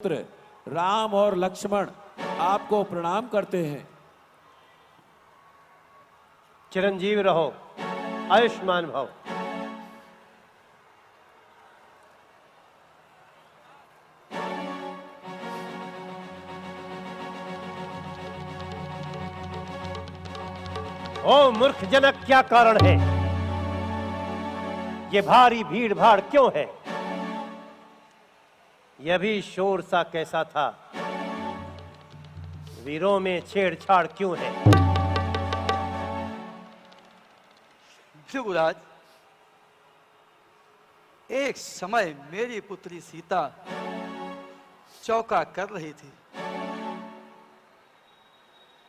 पुत्र राम और लक्ष्मण आपको प्रणाम करते हैं। चिरंजीव रहो, आयुष्मान भव। ओ मूर्ख जनक, क्या कारण है? ये भारी भीड़ भाड़ क्यों है? यह भी शोर सा कैसा था? वीरों में छेड़छाड़ क्यों है? भृगुराज, एक समय मेरी पुत्री सीता चौका कर रही थी।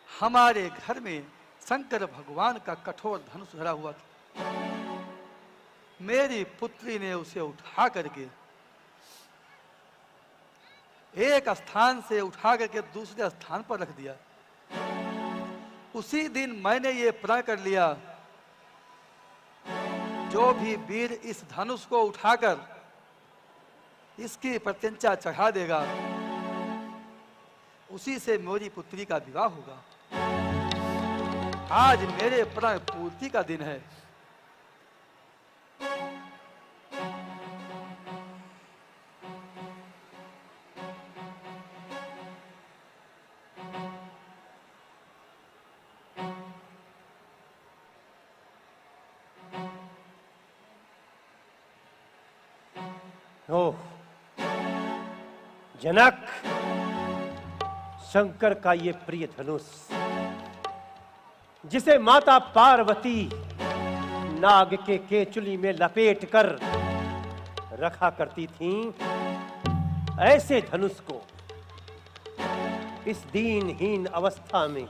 हमारे घर में शंकर भगवान का कठोर धनुष धरा हुआ था। मेरी पुत्री ने उसे उठा करके एक स्थान से उठा करके दूसरे स्थान पर रख दिया। उसी दिन मैंने ये प्रण कर लिया, जो भी वीर इस धनुष को उठाकर इसकी प्रत्यंचा चढ़ा देगा, उसी से मेरी पुत्री का विवाह होगा। आज मेरे प्रण पूर्ति का दिन है। ओह जनक, शंकर का ये प्रिय धनुष, जिसे माता पार्वती नाग के केचुली में लपेट कर रखा करती थीं, ऐसे धनुष को इस दीनहीन अवस्था में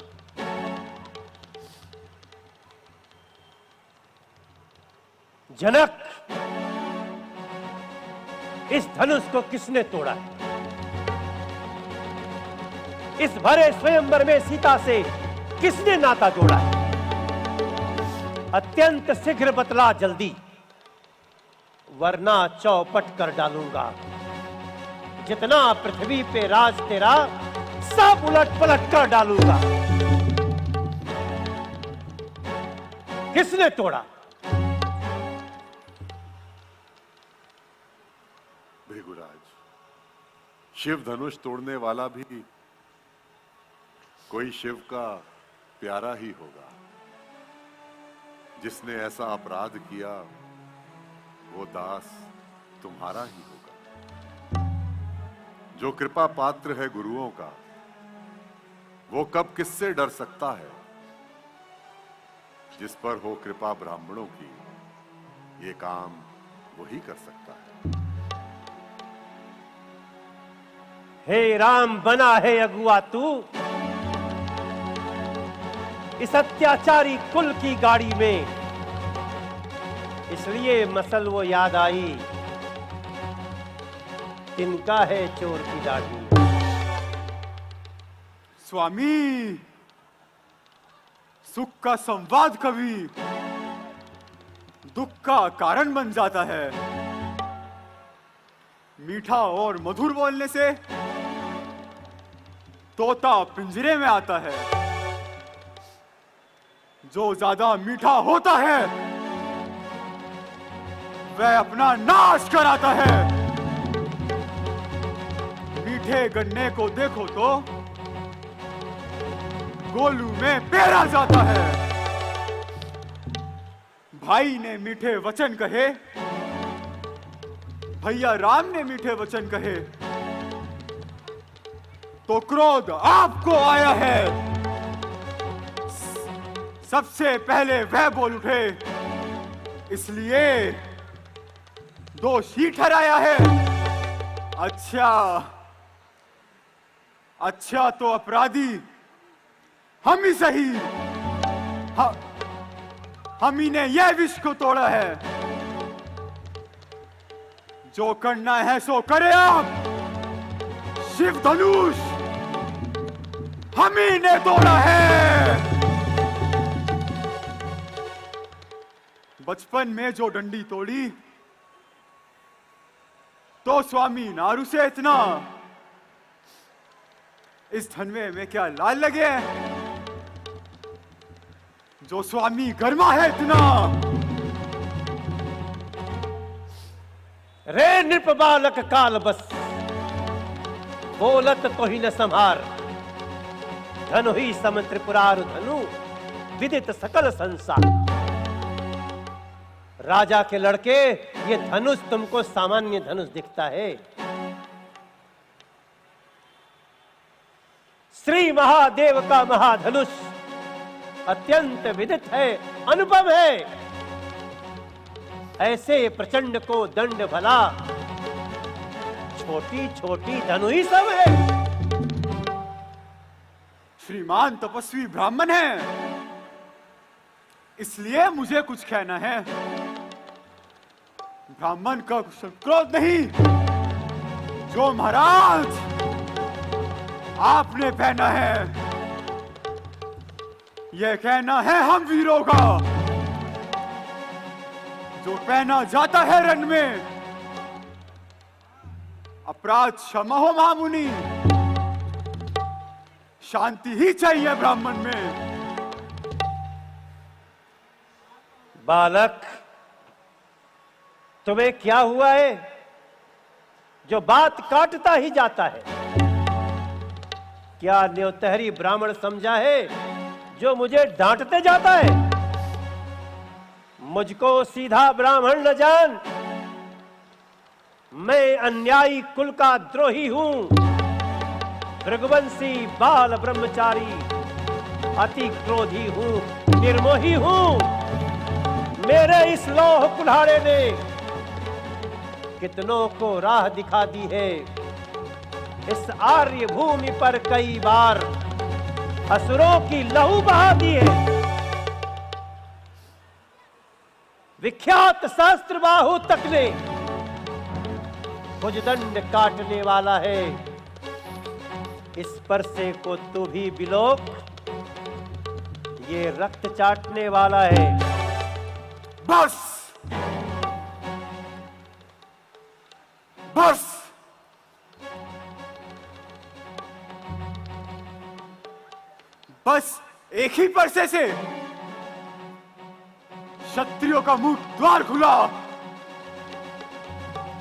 जनक, इस धनुष को किसने तोड़ा है? इस भरे स्वयंवर में सीता से किसने नाता जोड़ा है? अत्यंत शीघ्र बतला जल्दी, वरना चौपट कर डालूंगा। जितना पृथ्वी पे राज तेरा, सब उलट पलट कर डालूंगा। किसने तोड़ा? भृगुराज, शिव धनुष तोड़ने वाला भी कोई शिव का प्यारा ही होगा। जिसने ऐसा अपराध किया, वो दास तुम्हारा ही होगा। जो कृपा पात्र है गुरुओं का, वो कब किससे डर सकता है? जिस पर हो कृपा ब्राह्मणों की, ये काम वही कर सकता है। हे राम, बना है अगुआ तू इस अत्याचारी कुल की गाड़ी में, इसलिए मसल वो याद आई, तिनका है चोर की दाढ़ी। स्वामी, सुख का संवाद कभी दुख का कारण बन जाता है। मीठा और मधुर बोलने से तोता पिंजरे में आता है। जो ज्यादा मीठा होता है, वह अपना नाश कराता है। मीठे गन्ने को देखो तो गोलू में पेरा जाता है। भाई ने मीठे वचन कहे, भैया राम ने मीठे वचन कहे, तो क्रोध आपको आया है। सबसे पहले वह बोल उठे, इसलिए दोषी ठहराया है। अच्छा तो अपराधी हम ही सही। हम ही ने यह विष को तोड़ा है। जो करना है सो करे आप। शिव धनुष हम ही ने तोड़ा है। बचपन में जो डंडी तोड़ी, तो स्वामी नारू से इतना इस धन में क्या लाल लगे हैं? जो स्वामी गर्मा है इतना। रे नृप बालक काल बस, बोलत तो ही न संहार। धनु ही सम त्रिपुरारु धनु, विदित सकल संसार। राजा के लड़के, ये धनुष तुमको सामान्य धनुष दिखता है। श्री महादेव का महाधनुष अत्यंत विदित है, अनुपम है। ऐसे प्रचंड को दंड भला, छोटी छोटी धनु ही सब है। श्रीमान तपस्वी ब्राह्मण है, इसलिए मुझे कुछ कहना है। ब्राह्मण का कुछ क्रोध नहीं। जो महाराज आपने पहना है, यह कहना है हम वीरों का। जो पहना जाता है रण में, अपराध क्षमा हो महामुनि। शांति ही चाहिए ब्राह्मण में। बालक, तुम्हें क्या हुआ है जो बात काटता ही जाता है? क्या न्योतहरी ब्राह्मण समझा है जो मुझे डांटते जाता है? मुझको सीधा ब्राह्मण न जान। मैं अन्यायी कुल का द्रोही हूं, भृगवंशी बाल ब्रह्मचारी, अति क्रोधी हूं, निर्मोही हूं। मेरे इस लौह कुल्हाड़े ने कितनों को राह दिखा दी है। इस आर्य भूमि पर कई बार असुरों की लहू बहा दी है। विख्यात शास्त्र बाहु तक ने भुजदंड काटने वाला है। इस परसे को तू भी बिलोक, ये रक्त चाटने वाला है। बस बस, बस एक ही परसे से क्षत्रियों का मुख द्वार खुला।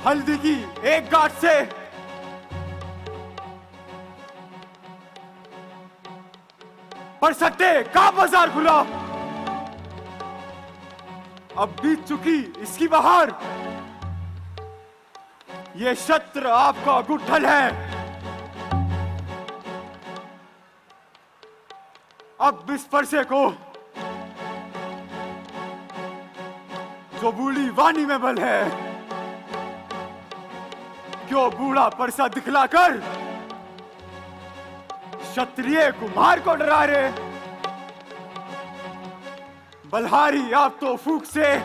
हल्दी की एक गांठ से परसत्ते का बाजार खुला। अब बीत चुकी इसकी बहार। ये शस्त्र आपका गुठल है। अब इस परसे को जो बूढ़ी वाणी में बल है, क्यों बूढ़ा परसा दिखलाकर क्षत्रिय कुमार को डरा रहे? बलहारी आप तो फूक से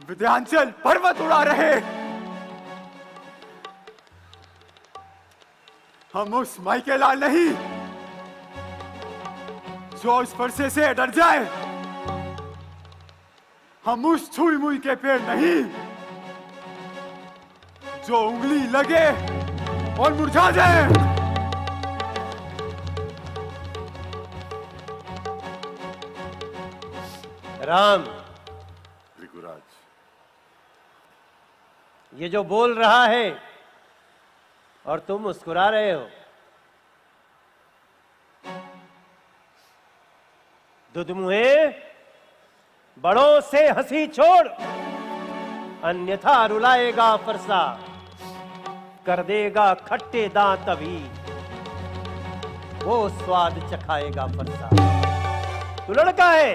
विंध्याचल पर्वत उड़ा रहे। हम उस माइके लाल नहीं जो इस परसे से डर जाए। हम उस छुई मुई के पेड़ नहीं जो उंगली लगे और मुरझा जाए। राम, भृगुराज, ये जो बोल रहा है और तुम मुस्कुरा रहे हो, दुधमुहे, बड़ों से हंसी छोड़, अन्यथा रुलाएगा फरसा, कर देगा खट्टे दांत अभी, वो स्वाद चखाएगा फरसा। तू लड़का है,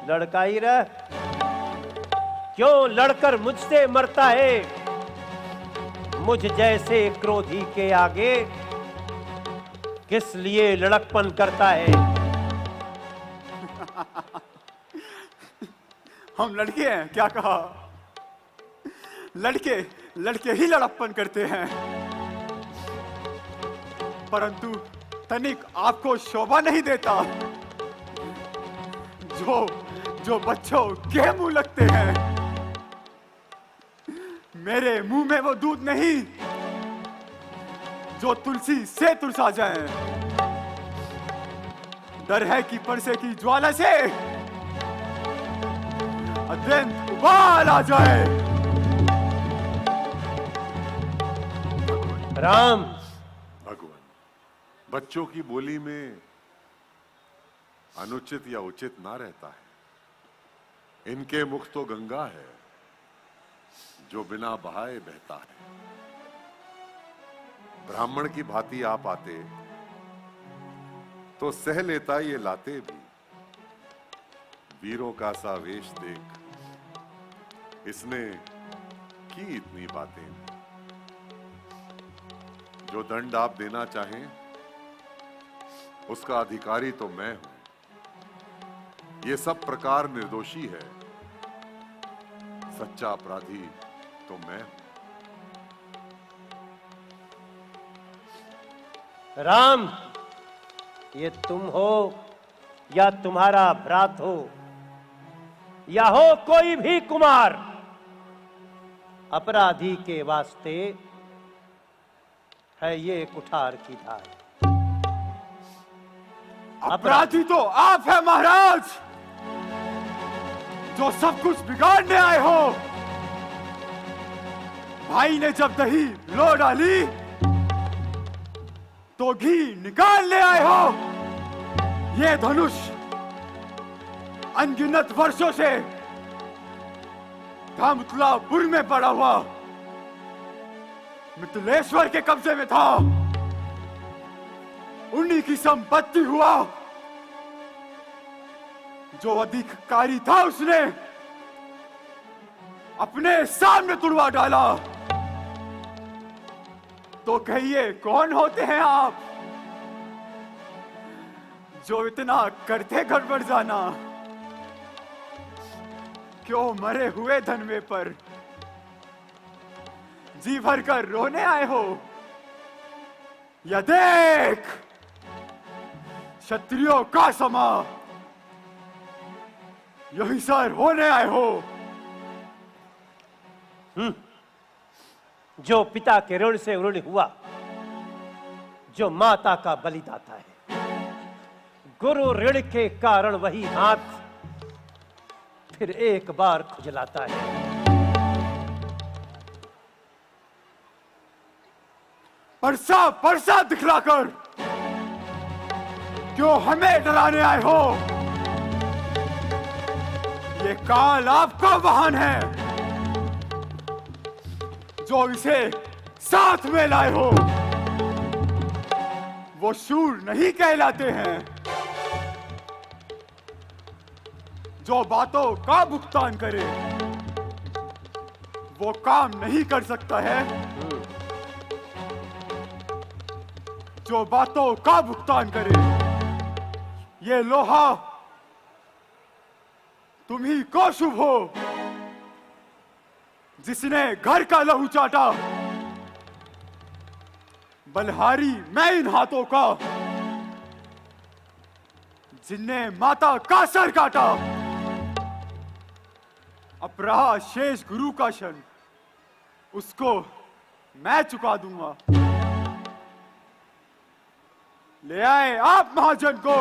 लड़का ही रह। क्यों लड़कर मुझसे मरता है? मुझ जैसे क्रोधी के आगे किस लिए लड़कपन करता है? हम लड़के हैं, क्या कहा? लड़के लड़के ही लड़प्पन करते हैं, परंतु तनिक आपको शोभा नहीं देता। जो बच्चों के मुंह लगते हैं, मेरे मुंह में वो दूध नहीं जो तुलसी से तुलसा जाए। डर है कि परसे की ज्वाला से अत्यंत उबाल आ जाए। राम, भगवान, बच्चों की बोली में अनुचित या उचित ना रहता है। इनके मुख तो गंगा है जो बिना बहाए बहता है। ब्राह्मण की भांति आप आते तो सह लेता ये लाते भी। वीरों का सा वेश देख इसने की इतनी बातें। जो दंड आप देना चाहें उसका अधिकारी तो मैं हूं। ये सब प्रकार निर्दोषी है, सच्चा अपराधी तो मैं हूं। राम, ये तुम हो या तुम्हारा भ्रात हो या हो कोई भी कुमार, अपराधी के वास्ते है ये कुठार की धार। अपराधी तो आप है महाराज, जो सब कुछ बिगाड़ने आए हो। भाई ने जब दही लो डाली तो घी निकाल ले आए हो। ये धनुष अनगिनत वर्षों से धामतुलापुर में पड़ा हुआ मिथिलेश्वर के कब्जे में था। उन्हीं की संपत्ति हुआ। जो अधिकारी था उसने अपने सामने तुड़वा डाला। तो कहिए कौन होते हैं आप जो इतना करते गड़बड़ जाना? क्यों मरे हुए धनवे पर जी भर कर रोने आए हो? या देख क्षत्रियों का समा यही सर होने आए हो। जो पिता के ऋण से ऋण हुआ, जो माता का बलिदाता है, गुरु ऋण के कारण वही हाथ फिर एक बार खुजलाता है। परसा परसा दिखलाकर क्यों हमें डराने आए हो? ये काल आपका वाहन है जो इसे साथ में लाए हो। वो शूर नहीं कहलाते हैं जो बातों का भुगतान करे। वो काम नहीं कर सकता है जो बातों का भुगतान करे। ये लोहा तुम ही को शुभ हो जिसने घर का लहू चाटा। बलहारी मैं इन हाथों का जिनने माता का सर काटा। अपराह शेष गुरु का क्षण उसको मैं चुका दूंगा। ले आए आप महाजन को,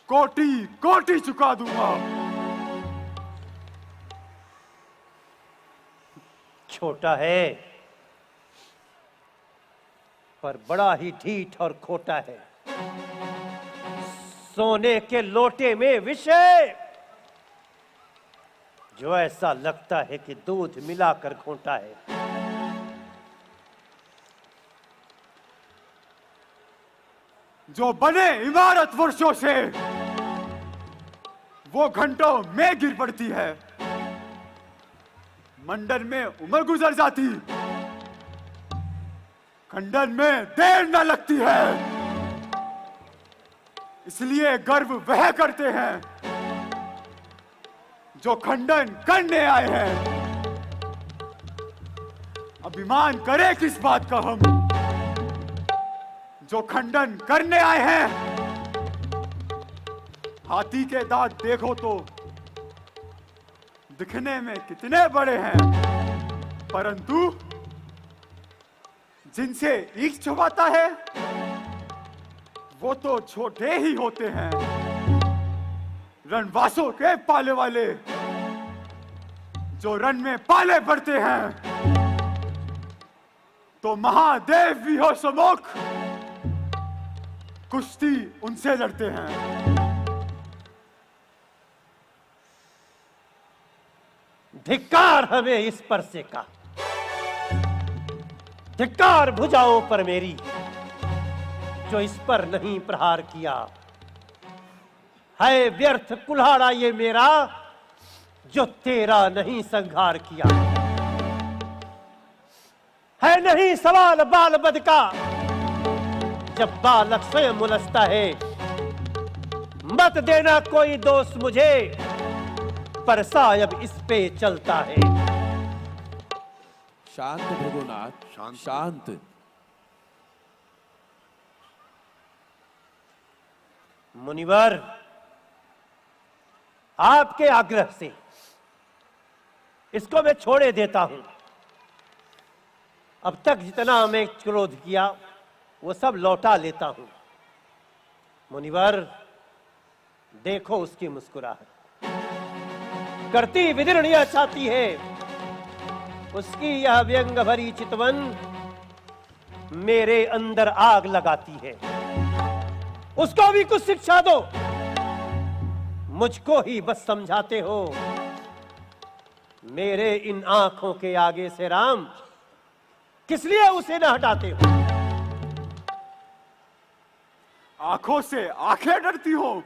कोटि कोटि चुका दूंगा। छोटा है पर बड़ा ही ढीठ और खोटा है। सोने के लोटे में विष है जो ऐसा लगता है कि दूध मिलाकर घोंटा है। जो बने इमारत वर्षों से वो घंटों में गिर पड़ती है। मंडन में उम्र गुजर जाती, खंडन में देर न लगती है। इसलिए गर्व वह करते हैं जो खंडन करने आए हैं। अभिमान करे किस बात का हम जो खंडन करने आए हैं। हाथी के दांत देखो तो दिखने में कितने बड़े हैं, परंतु जिनसे ईख चबाता है वो तो छोटे ही होते हैं। रणवासों के पाले वाले जो रण में पाले पड़ते हैं तो महादेव भी हो सम्मुख, कुश्ती उनसे लड़ते हैं। धिक्कार हमें इस परसे का, धिक्कार भुजाओं पर मेरी जो इस पर नहीं प्रहार किया। है व्यर्थ कुल्हाड़ा ये मेरा जो तेरा नहीं संहार किया। है नहीं सवाल बाल बद का जब बालक स्वयं उलझता है। मत देना कोई दोष मुझे पर सायब इस पे चलता है। शांत भृगुनाथ, शांत। शांत। मुनिवर, आपके आग्रह से इसको मैं छोड़े देता हूं। अब तक जितना मैं क्रोध किया वो सब लौटा लेता हूं। मुनिवर, देखो उसकी मुस्कुराहट, करती विदीर्ण यह चाहती है। उसकी यह व्यंग भरी चितवन मेरे अंदर आग लगाती है। उसको भी कुछ शिक्षा दो। मुझको ही बस समझाते हो। मेरे इन आंखों के आगे से राम किस लिए उसे न हटाते हो? आंखों से आंखें डरती हो?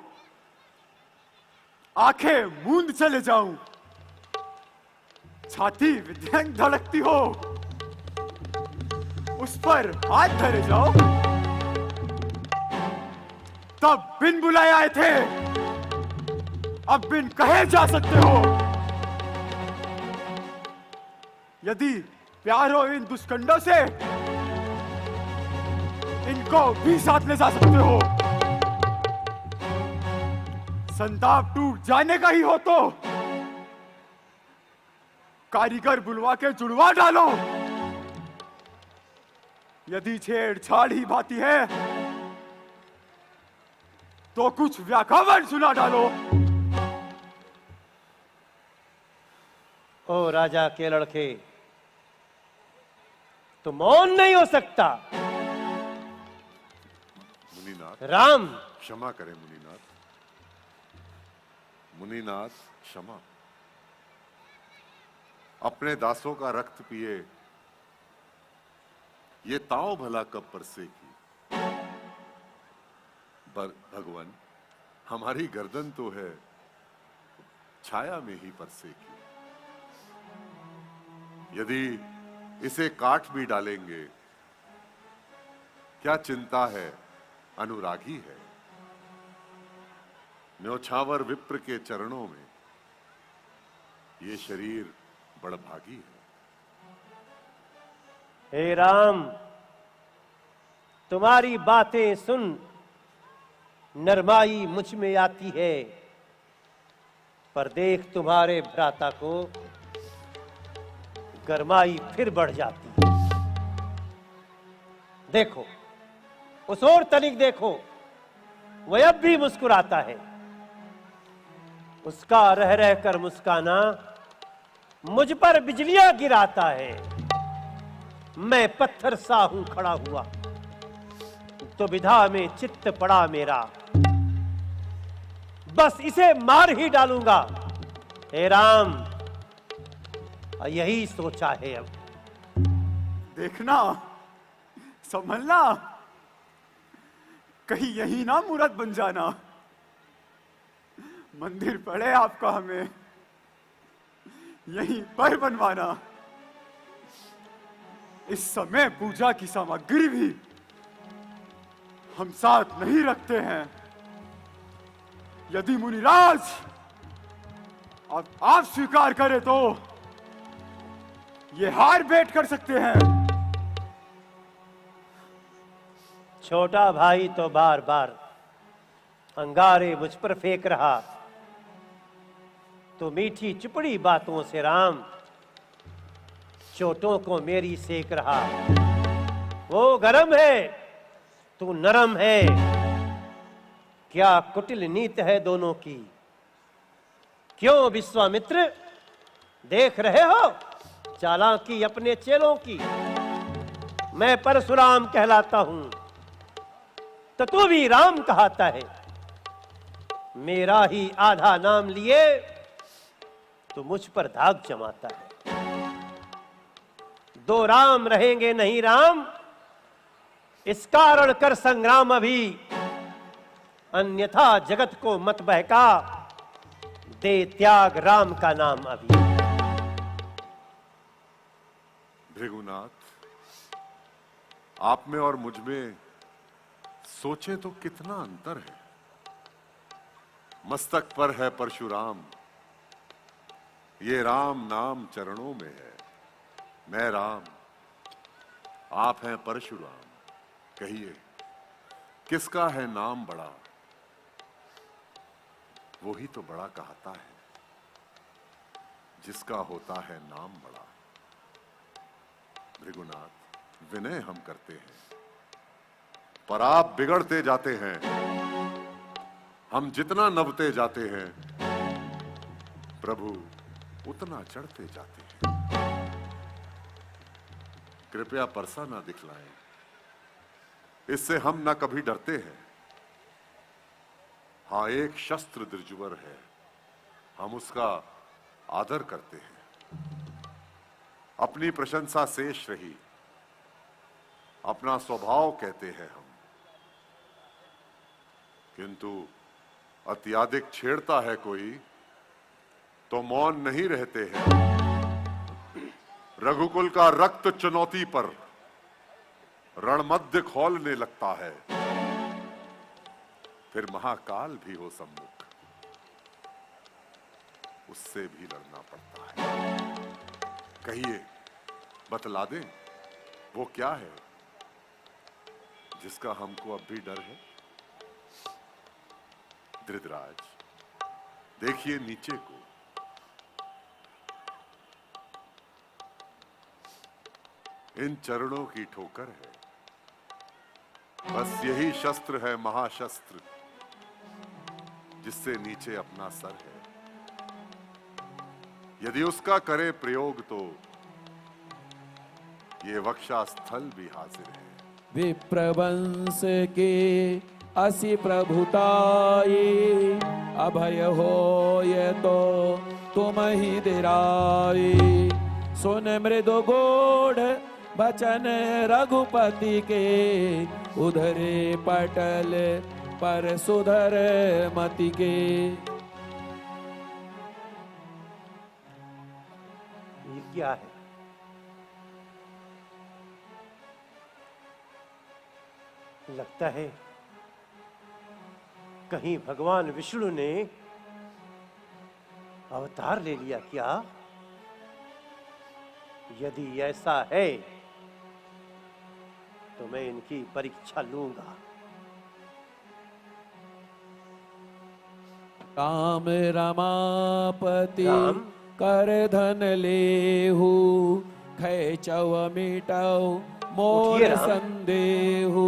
आंखें मूंद चले जाऊं? छाती विध्यंग धड़कती हो? उस पर हाथ धरे जाओ? तब बिन बुलाए आए थे, अब बिन कहे जा सकते हो। यदि प्यार हो इन दुष्कंडों से, इनको भी साथ ले जा सकते हो। संताप टूट जाने का ही हो तो कारीगर बुलवा के जुड़वा डालो। यदि छेड़छाड़ ही भाती है तो कुछ व्याकरण सुना डालो। ओ राजा के लड़के, तो मौन नहीं हो सकता। मुनिनाथ, राम, क्षमा करें मुनिनाथ। मुनिनाथ, क्षमा। अपने दासों का रक्त पिए ये ताव भला कब परसेगी। भगवान, हमारी गर्दन तो है छाया में ही परसेगी। यदि इसे काट भी डालेंगे, क्या चिंता है, अनुरागी है। न्योछावर विप्र के चरणों में ये शरीर बड़भागी है। हे राम, तुम्हारी बातें सुन नरमाई मुझ में आती है, पर देख तुम्हारे भ्राता को गरमाई फिर बढ़ जाती है। देखो, उस ओर तनिक देखो, वह अब भी मुस्कुराता है। उसका रह रह कर मुस्काना मुझ पर बिजलियां गिराता है। मैं पत्थर सा हूं खड़ा हुआ, तो विधा में चित्त पड़ा मेरा। बस इसे मार ही डालूंगा। हे राम, यही सोचा है अब। देखना, संभलना, कहीं यही ना मूर्त बन जाना। मंदिर पड़े आपका हमें यहीं पर बनवाना। इस समय पूजा की सामग्री भी हम साथ नहीं रखते हैं। यदि मुनिराज अब आप स्वीकार करें तो ये हार भेंट कर सकते हैं। छोटा भाई तो बार बार अंगारे मुझ पर फेंक रहा, तो मीठी चुपड़ी बातों से राम चोटों को मेरी सेक रहा। वो गरम है, तू नरम है। क्या कुटिल नीत है दोनों की। क्यों विश्वामित्र, देख रहे हो चालाकी अपने चेलों की। मैं परशुराम कहलाता हूं तो तू भी राम कहता है। मेरा ही आधा नाम लिए तो मुझ पर दाग जमाता है। दो राम रहेंगे नहीं राम, इस कारण कर संग्राम अभी। अन्यथा जगत को मत बहका, दे त्याग राम का नाम अभी। भृगुनाथ, आप में और मुझ में सोचे तो कितना अंतर है। मस्तक पर है परशुराम, ये राम नाम चरणों में है। मैं राम, आप हैं परशुराम। कहिए किसका है नाम बड़ा, वही तो बड़ा कहता है जिसका होता है नाम बड़ा। भृगुनाथ, विनय हम करते हैं पर आप बिगड़ते जाते हैं। हम जितना नवते जाते हैं प्रभु उतना चढ़ते जाते हैं। कृपया परसा ना दिखलाएं, इससे हम ना कभी डरते हैं। हाँ, एक शस्त्र द्विजुवर है, हम उसका आदर करते हैं। अपनी प्रशंसा शेष रही, अपना स्वभाव कहते हैं हम। किंतु अत्यधिक छेड़ता है कोई तो मौन नहीं रहते हैं। रघुकुल का रक्त चुनौती पर रणमध्य खौलने लगता है। फिर महाकाल भी हो सम्मुख, उससे भी लड़ना पड़ता है। कहिए, बतला दें वो क्या है जिसका हमको अब भी डर है। धृतराज, देखिए नीचे को। इन चरणों की ठोकर है, बस यही शस्त्र है महाशस्त्र जिससे नीचे अपना सर है। यदि उसका करे प्रयोग तो ये वक्षास्थल भी हाजिर है। विप्रवंश के असि प्रभुताई, अभय हो ये तो तुम ही दिराई। सुन मृदु गोढ़ बचन रघुपति के, उधरे पटल पर सुधर मति के। ये क्या है? लगता है कहीं भगवान विष्णु ने अवतार ले लिया क्या? यदि ऐसा है तो मैं इनकी परीक्षा लूंगा। राम रमापति राम? कर धन लेहु, खैचव मिटौ मोर उठिए राम। संदेहु।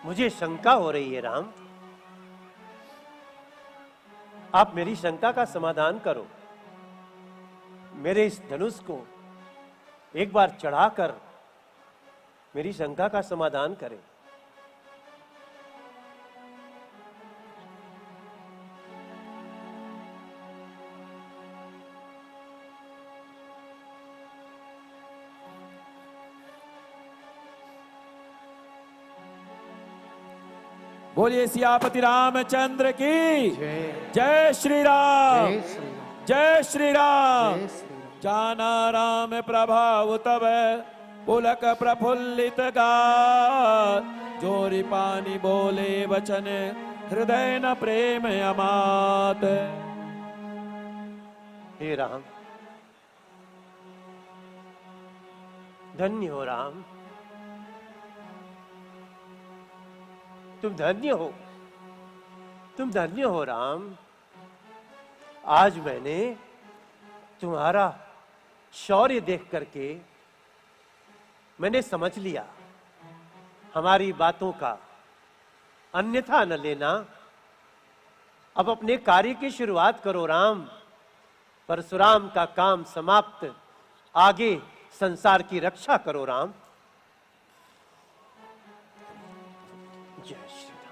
मुझे शंका हो रही है राम, आप मेरी शंका का समाधान करो। मेरे इस धनुष को एक बार चढ़ाकर मेरी शंका का समाधान करें। बोलिए सियापति रामचंद्र की जय श्री राम, जय श्री राम। जाना राम प्रभाव तब पुलक प्रफुल्लित गात, जोरी पानी बोले वचन हृदय न प्रेम अमात। हे राम, धन्य हो राम, तुम धन्य हो, तुम धन्य हो राम। आज मैंने तुम्हारा शौर्य देख करके मैंने समझ लिया, हमारी बातों का अन्यथा न लेना। अब अपने कार्य की शुरुआत करो राम। परशुराम का काम समाप्त, आगे संसार की रक्षा करो राम। जय श्री राम।